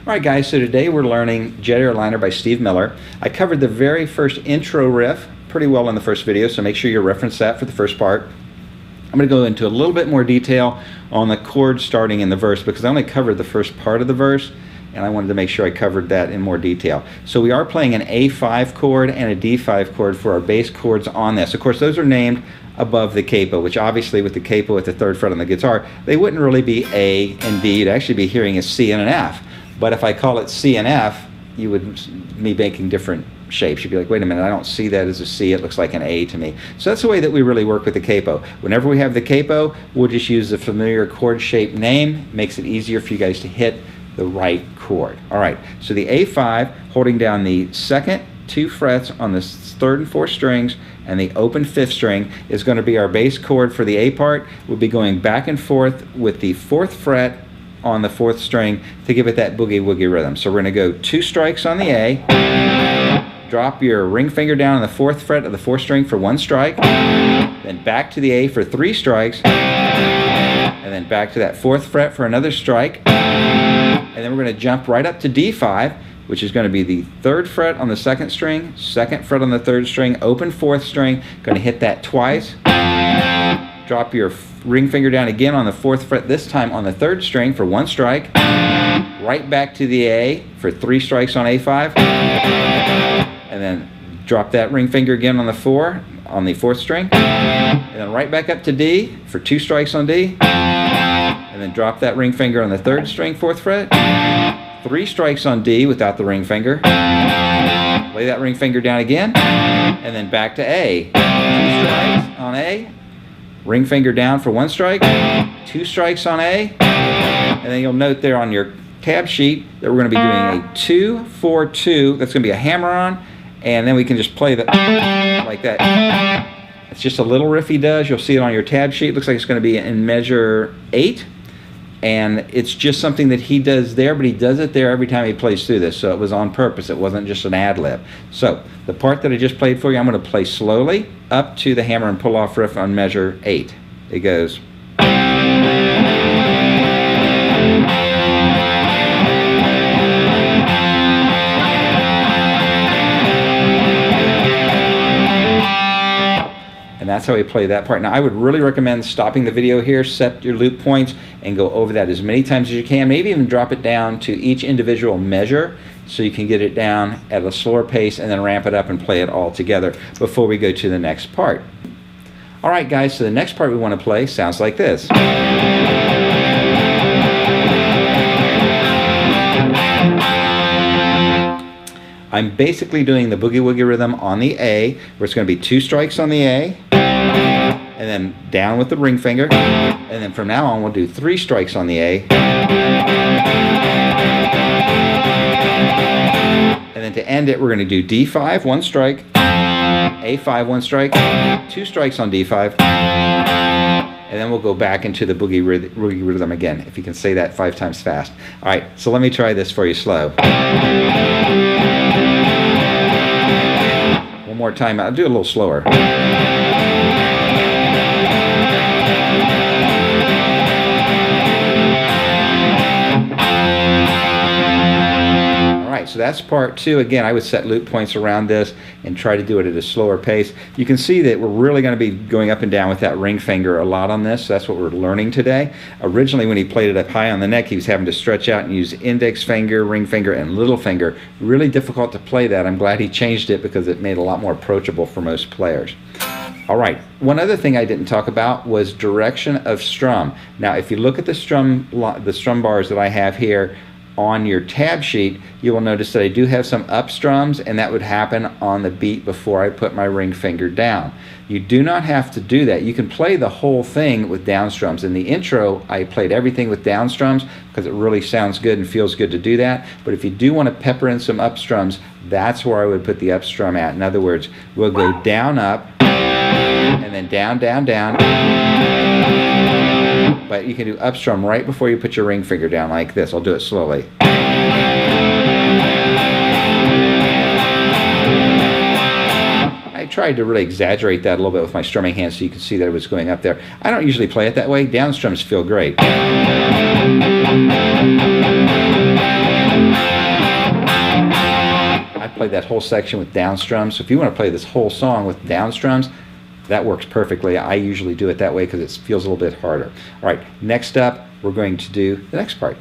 Alright guys, so today we're learning Jet Airliner by Steve Miller. I covered the very first intro riff pretty well in the first video, so make sure you reference that for the first part. I'm going to go into a little bit more detail on the chord starting in the verse because I only covered the first part of the verse and I wanted to make sure I covered that in more detail. So we are playing an A5 chord and a D5 chord for our bass chords on this. Of course, those are named above the capo, which obviously with the capo at the 3rd fret on the guitar, they wouldn't really be A and D. You'd actually be hearing a C and an F. But if I call it C and F, you would be making different shapes. You'd be like, wait a minute, I don't see that as a C, it looks like an A to me. So that's the way that we really work with the capo. Whenever we have the capo, we'll just use the familiar chord shape name. Makes it easier for you guys to hit the right chord. All right, so the A5, holding down the 2nd 2 frets on the 3rd and 4th strings and the open 5th string is going to be our bass chord for the A part. We'll be going back and forth with the 4th fret on the 4th string to give it that boogie woogie rhythm. So we're going to go 2 strikes on the A, drop your ring finger down on the 4th fret of the 4th string for 1 strike, then back to the A for 3 strikes, and then back to that 4th fret for another strike, and then we're going to jump right up to D5, which is going to be the 3rd fret on the 2nd string, 2nd fret on the 3rd string, open 4th string, going to hit that twice, drop your ring finger down again on the 4th fret, this time on the 3rd string for 1 strike, right back to the A for 3 strikes on A5, and then drop that ring finger again on the 4 on the 4th string, and then right back up to D for 2 strikes on D, and then drop that ring finger on the 3rd string, 4th fret, 3 strikes on D without the ring finger, lay that ring finger down again, and then back to A, 2 strikes on A, ring finger down for 1 strike, 2 strikes on A, and then you'll note there on your tab sheet that we're going to be doing a 2-4-2. That's going to be a hammer on, and then we can just play that like that. It's just a little riff he does. You'll see it on your tab sheet. It looks like it's going to be in measure 8, and it's just something that he does there, but he does it there every time he plays through this, so it was on purpose. It wasn't just an ad-lib. So the part that I just played for you, I'm going to play slowly up to the hammer and pull-off riff on measure 8. It goes. And that's how we play that part. Now I would really recommend stopping the video here, set your loop points, and go over that as many times as you can. Maybe even drop it down to each individual measure so you can get it down at a slower pace and then ramp it up and play it all together before we go to the next part. Alright guys, so the next part we want to play sounds like this. I'm basically doing the boogie woogie rhythm on the A, where it's going to be 2 strikes on the A, and then down with the ring finger, and then from now on we'll do 3 strikes on the A, and then to end it we're going to do D5, 1 strike, A5, 1 strike, 2 strikes on D5, and then we'll go back into the boogie rhythm again, if you can say that 5 times fast. Alright, so let me try this for you slow. One more time, I'll do it a little slower. Alright, so that's part 2. Again, I would set loop points around this and try to do it at a slower pace. You can see that we're really going to be going up and down with that ring finger a lot on this. So that's what we're learning today. Originally, when he played it up high on the neck, he was having to stretch out and use index finger, ring finger, and little finger. Really difficult to play that. I'm glad he changed it because it made it a lot more approachable for most players. Alright, one other thing I didn't talk about was direction of strum. Now, if you look at the strum bars that I have here, on your tab sheet, you will notice that I do have some up strums, and that would happen on the beat before I put my ring finger down. You do not have to do that. You can play the whole thing with down strums. In the intro, I played everything with down strums because it really sounds good and feels good to do that. But if you do want to pepper in some up strums, that's where I would put the up strum at. In other words, we'll go down, up, and then down, down, down. But you can do up strum right before you put your ring finger down like this. I'll do it slowly. I tried to really exaggerate that a little bit with my strumming hand so you could see that it was going up there. I don't usually play it that way. Down strums feel great. play that whole section with down strums. So if you want to play this whole song with down strums, that works perfectly. I usually do it that way because it feels a little bit harder. All right, next up, we're going to do the next part.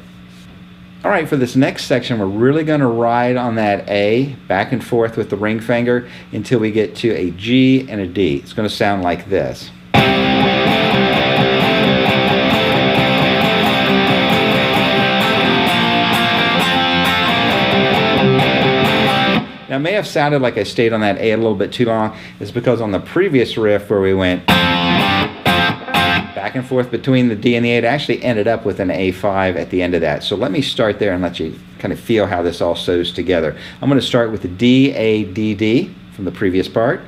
All right, for this next section, we're really going to ride on that A back and forth with the ring finger until we get to a G and a D. It's going to sound like this. Now, it may have sounded like I stayed on that A a little bit too long. It's because on the previous riff where we went back and forth between the D and the A, it actually ended up with an A5 at the end of that. So let me start there and let you kind of feel how this all sews together. I'm going to start with the D, A, D, D from the previous part.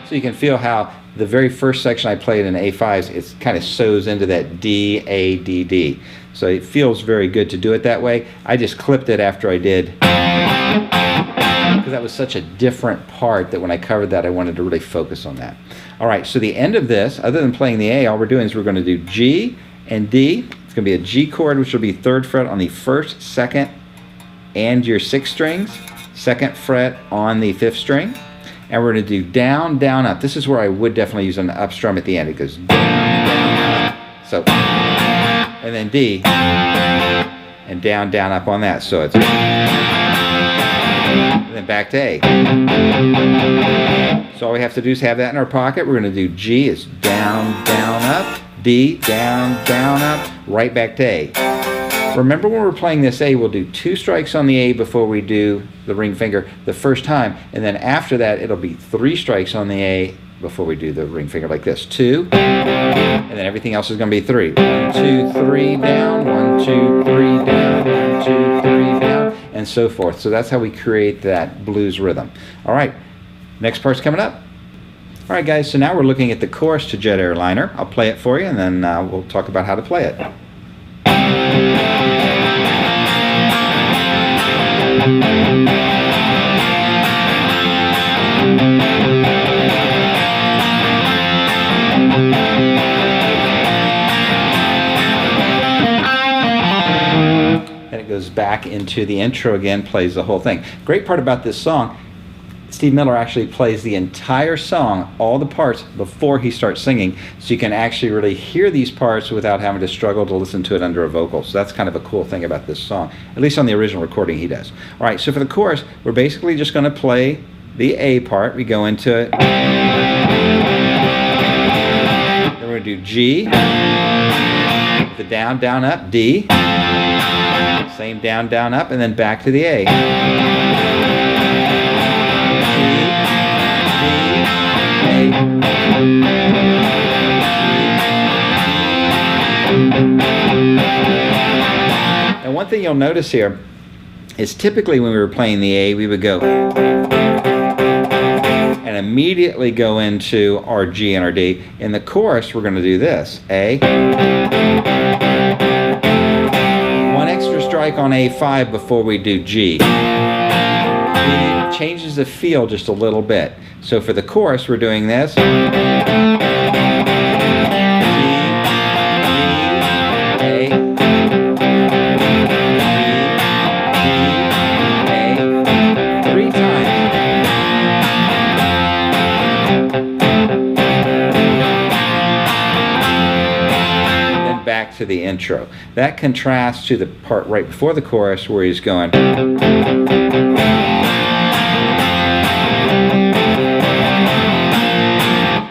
So you can feel how the very first section I played in A5s, it kind of sews into that D, A, D, D. So it feels very good to do it that way. I just clipped it after I did, because that was such a different part that when I covered that, I wanted to really focus on that. All right, so the end of this, other than playing the A, all we're doing is we're going to do G and D. It's going to be a G chord, which will be 3rd fret on the 1st, 2nd, and your 6th strings, 2nd fret on the 5th string. And we're going to do down, down, up. This is where I would definitely use an up strum at the end. It goes down, down, up. So, and then D, and down, down, up on that. So it's, and then back to A. So all we have to do is have that in our pocket. We're going to do G is down, down, up. D, down, down, up. Right back to A. Remember when we're playing this A, we'll do 2 strikes on the A before we do the ring finger the first time, and then after that it'll be 3 strikes on the A before we do the ring finger like this. 2, and then everything else is going to be 3. 1, 2, 3 down, 1, 2, 3 down, 1, 2, 3 down, and so forth. So that's how we create that blues rhythm. All right, next part's coming up. All right, guys, so now we're looking at the chorus to Jet Airliner. I'll play it for you, and then we'll talk about how to play it. And it goes back into the intro again, plays the whole thing. Great part about this song, Steve Miller actually plays the entire song, all the parts, before he starts singing, so you can actually really hear these parts without having to struggle to listen to it under a vocal. So that's kind of a cool thing about this song, at least on the original recording he does. All right, so for the chorus, we're basically just going to play the A part. We go into it. Then we're going to do G, the down, down, up, D, same down, down, up, and then back to the A. And one thing you'll notice here is typically when we were playing the A, we would go and immediately go into our G and our D. In the chorus, we're going to do this. A. One extra strike on A5 before we do G. It changes the feel just a little bit. So for the chorus, we're doing this. G, A, A, 3 times. Then back to the intro. That contrasts to the part right before the chorus where he's going.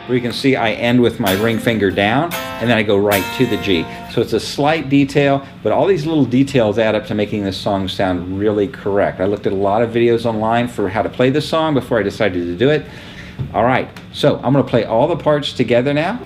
Where you can see I end with my ring finger down, and then I go right to the G. So it's a slight detail, but all these little details add up to making this song sound really correct. I looked at a lot of videos online for how to play this song before I decided to do it. All right, so I'm going to play all the parts together now.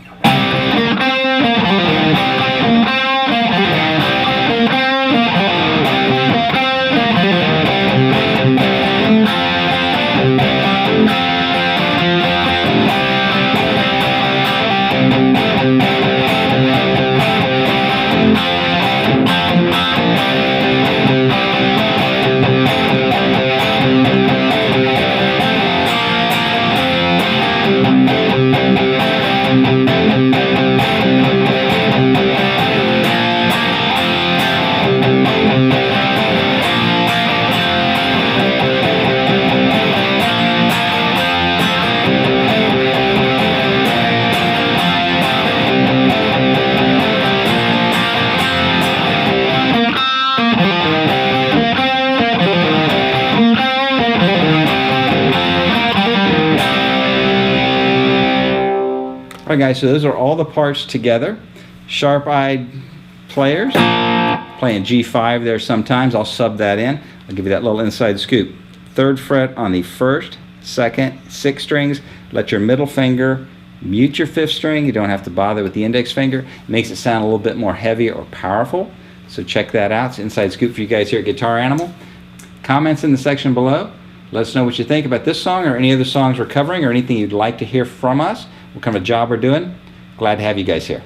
Alright guys, so those are all the parts together. Sharp-eyed players, playing G5 there sometimes. I'll sub that in. I'll give you that little inside scoop. 3rd fret on the 1st, 2nd, 6th strings. Let your middle finger mute your 5th string. You don't have to bother with the index finger. It makes it sound a little bit more heavy or powerful. So check that out. It's an inside scoop for you guys here at Guitar Animal. Comments in the section below. Let us know what you think about this song or any other songs we're covering or anything you'd like to hear from us. What kind of a job we're doing. Glad to have you guys here.